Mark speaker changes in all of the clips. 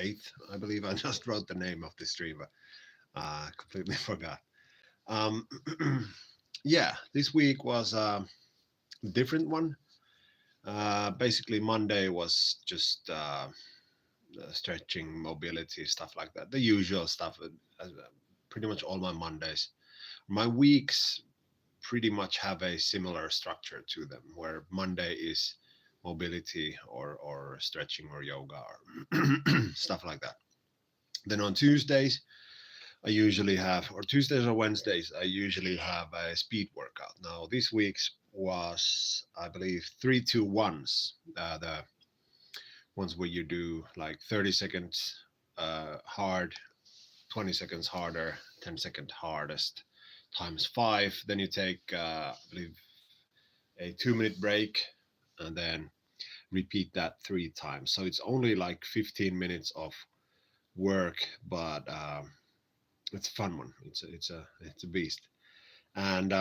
Speaker 1: 8th, I believe. I just wrote the name of the stream, but completely forgot. Um, yeah, this week was a different one. Basically, Monday was just stretching, mobility, stuff like that. The usual stuff. Pretty much all my Mondays. My weeks pretty much have a similar structure to them, where Monday is mobility or stretching or yoga or stuff like that. Then on Tuesdays, I usually have, or Tuesdays or Wednesdays, I usually have a speed workout. Now, this week's was, I believe, 3 2 1s. The ones where you do like 30 seconds hard, 20 seconds harder, 10-second hardest times five. Then you take, I believe, a 2 minute break and then repeat that 3 times. So it's only like 15 minutes of work, but it's a fun one. It's a beast. And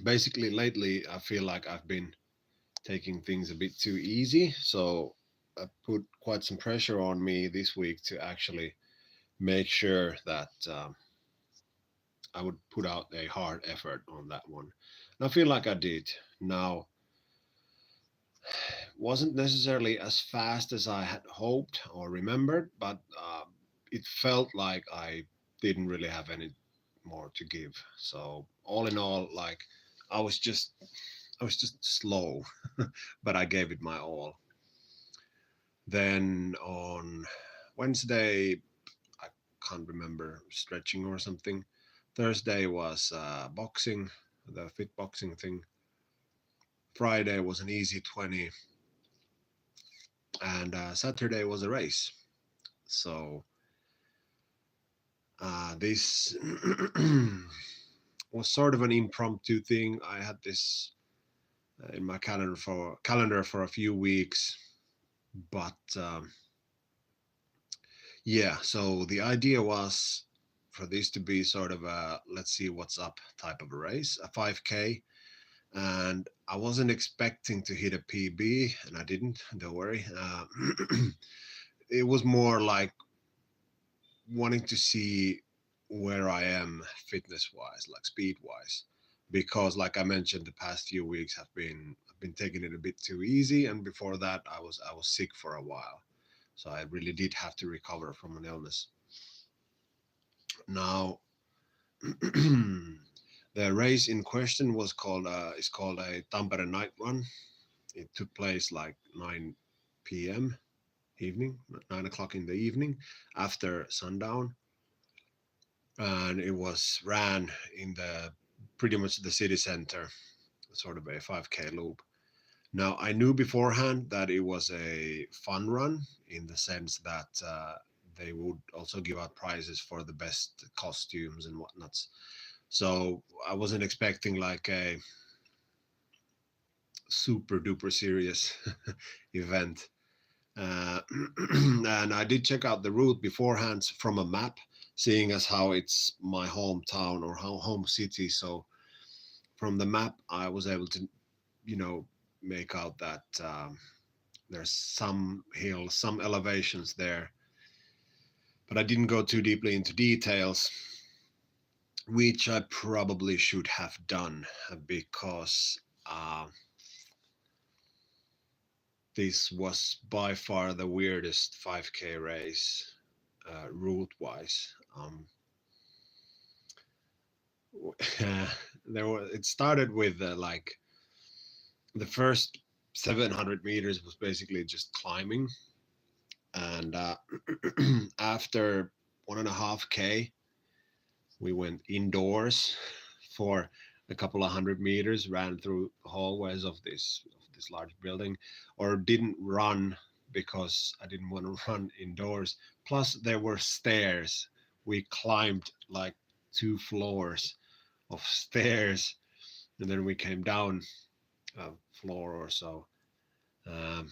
Speaker 1: basically, lately, I feel like I've been taking things a bit too easy. So I put quite some pressure on me this week to actually make sure that I would put out a hard effort on that one. And I feel like I did. Now, wasn't necessarily as fast as I had hoped or remembered, but it felt like I didn't really have any more to give. So all in all, like I was just I was just slow, but I gave it my all. Then on Wednesday, I can't remember, stretching or something. Thursday was boxing, the fit boxing thing. Friday was an easy 20, and Saturday was a race. So this was sort of an impromptu thing. I had this in my calendar for a few weeks, but yeah. So the idea was for this to be sort of a let's see what's up type of a race, a 5K, and I wasn't expecting to hit a PB, and I didn't. Don't worry. It was more like wanting to see where I am fitness wise, like speed wise, because like I mentioned, the past few weeks I've been taking it a bit too easy, and before that I was sick for a while, so I really did have to recover from an illness. Now, the race in question was called is called a Tampere night run. It took place like 9 p.m. evening, 9 o'clock in the evening after sundown, and it was ran in the pretty much the city center, sort of a 5K loop. Now I knew beforehand that it was a fun run in the sense that they would also give out prizes for the best costumes and whatnots. So I wasn't expecting like a super duper serious event. Uh, and I did check out the route beforehand from a map, seeing as how it's my hometown or how home city. So from the map, I was able to, you know, make out that there's some hills, some elevations there, but I didn't go too deeply into details, which I probably should have done because this was by far the weirdest 5K race route wise. It started with like the first 700 meters was basically just climbing, and after 1.5K, we went indoors for a couple of 100 meters, ran through hallways of this large building, or didn't run because I didn't want to run indoors. Plus, there were stairs. We climbed like 2 floors of stairs, and then we came down a floor or so. Um,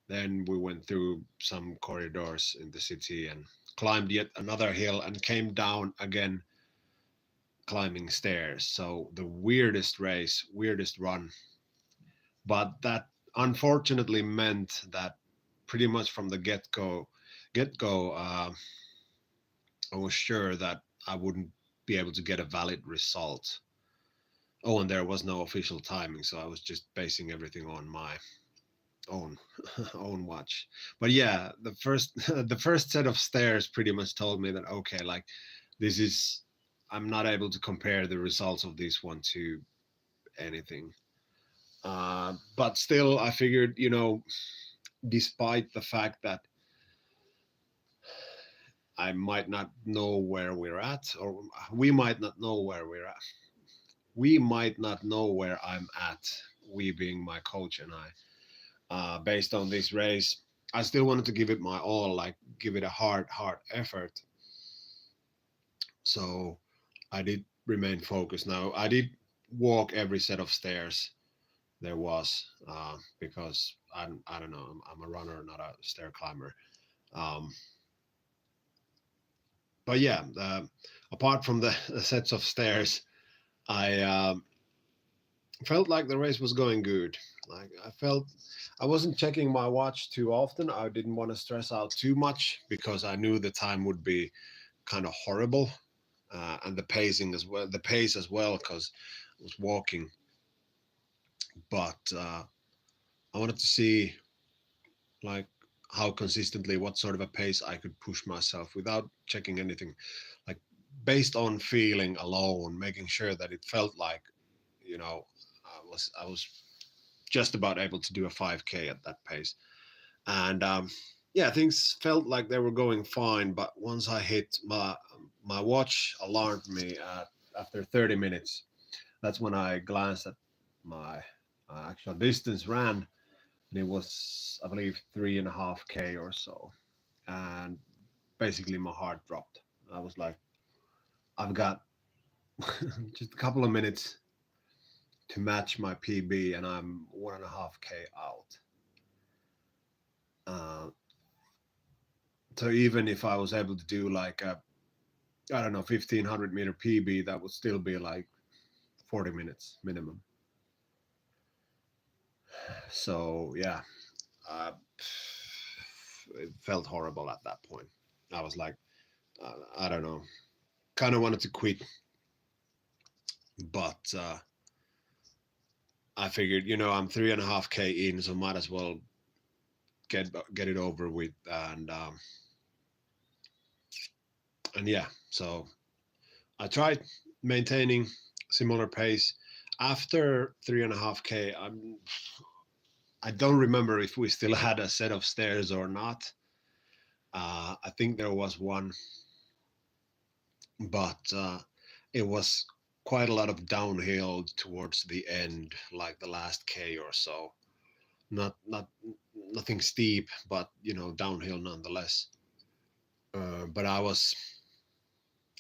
Speaker 1: then we went through some corridors in the city and climbed yet another hill and came down again climbing stairs. So the weirdest race, weirdest run. But that unfortunately meant that pretty much from the get go, I was sure that I wouldn't be able to get a valid result. Oh, and there was no official timing, so I was just basing everything on my own own watch. But yeah, the first the first set of stairs pretty much told me that okay, like this is, I'm not able to compare the results of this one to anything. But still, I figured, despite the fact that I might not know where we're at, or we might not know where we're at, we might not know where I'm at, we being my coach and I, based on this race, I still wanted to give it my all, like give it a hard effort. So I did remain focused. Now I did walk every set of stairs there was, because I don't know, I'm a runner, not a stair climber. Um, but yeah, apart from the sets of stairs, I felt like the race was going good. Like I felt I wasn't checking my watch too often. I didn't want to stress out too much because I knew the time would be kind of horrible, and the pacing as well, the pace as well, because I was walking. But I wanted to see like how consistently, what sort of a pace I could push myself without checking anything, like based on feeling alone, making sure that it felt like, you know, I was just about able to do a 5K at that pace. And yeah, things felt like they were going fine. But once I hit my watch alarmed me after 30 minutes. That's when I glanced at my actual distance ran, and it was, I believe, 3.5K or so. And basically, my heart dropped. I was like, I've got just a couple of minutes to match my PB, and I'm 1.5K out. Uh, so even if I was able to do like a, I don't know, 1,500-meter PB, that would still be like 40 minutes minimum. So yeah, uh, it felt horrible at that point. I was like, I don't know, kind of wanted to quit, but I figured, I'm 3.5K in, so might as well get it over with, and yeah, so I tried maintaining similar pace after 3.5K. I don't remember if we still had a set of stairs or not. I think there was one, but it was quite a lot of downhill towards the end, like the last K or so. Not nothing steep, but downhill nonetheless. But I was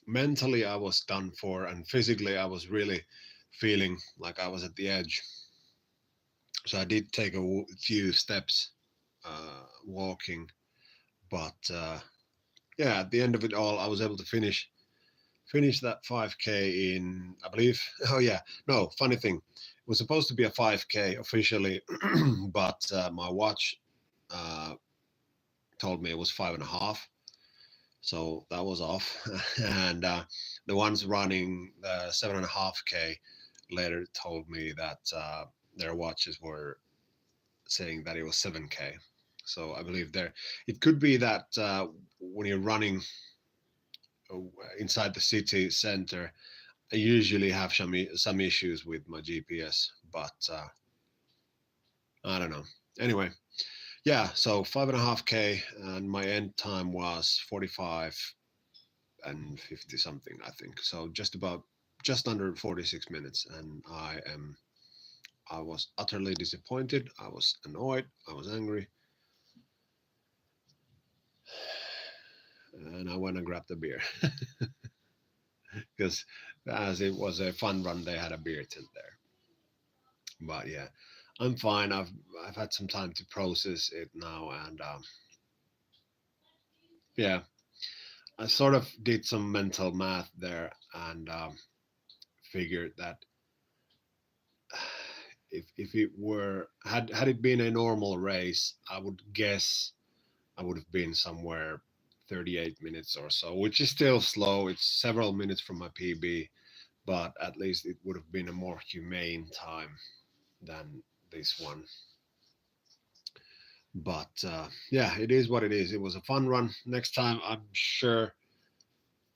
Speaker 1: mentally, I was done for, and physically I was really feeling like I was at the edge. So I did take a few steps walking, but yeah, at the end of it all, I was able to finish that 5K in, I believe. Oh yeah, no, funny thing, it was supposed to be a 5K officially, but my watch uh, told me it was 5.5, so that was off. And the ones running the 7.5K later told me that their watches were saying that it was 7K. So I believe there, it could be that when you're running uh, inside the city center, I usually have some issues with my GPS, but I don't know. Anyway, yeah. So 5.5K, and my end time was 45 and 50 something, I think. So just under 46 minutes, and I was utterly disappointed. I was annoyed. I was angry, and I went and grabbed a beer because as it was a fun run, they had a beer tent there. But yeah, I'm fine. I've had some time to process it now, and yeah, I sort of did some mental math there, and figured that if it were had it been a normal race, I would guess I would have been somewhere 38 minutes or so, which is still slow. It's several minutes from my PB, but at least it would have been a more humane time than this one. But yeah, it is what it is. It was a fun run. Next time, I'm sure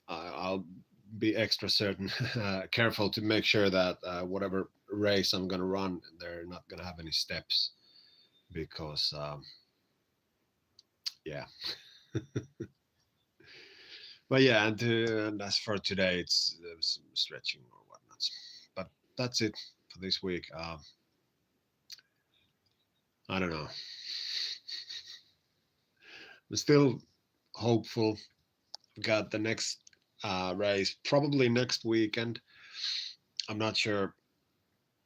Speaker 1: I'll be extra certain, careful to make sure that whatever race I'm gonna run, they're not gonna have any steps because yeah. But yeah, and as for today, it's some stretching or whatnot. But that's it for this week. I don't know. I'm still hopeful. We've got the next race probably next weekend. I'm not sure.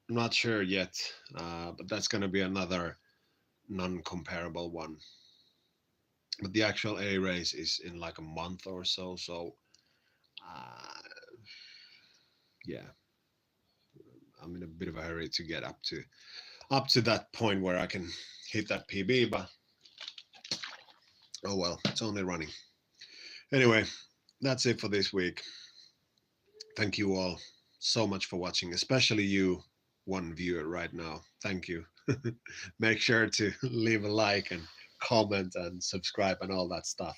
Speaker 1: I'm not sure yet, but that's going to be another non-comparable one. But the actual A race is in like a month or so. So uh, yeah, I'm in a bit of a hurry to get up to that point where I can hit that PB. But oh well, it's only running. Anyway, that's it for this week. Thank you all so much for watching, especially you, one viewer right now. Thank you. Make sure to leave a like and comment and subscribe and all that stuff.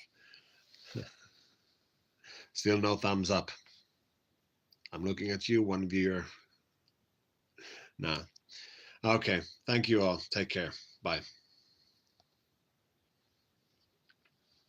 Speaker 1: Still no thumbs up. I'm looking at you, one viewer. Nah. Okay. Thank you all. Take care. Bye.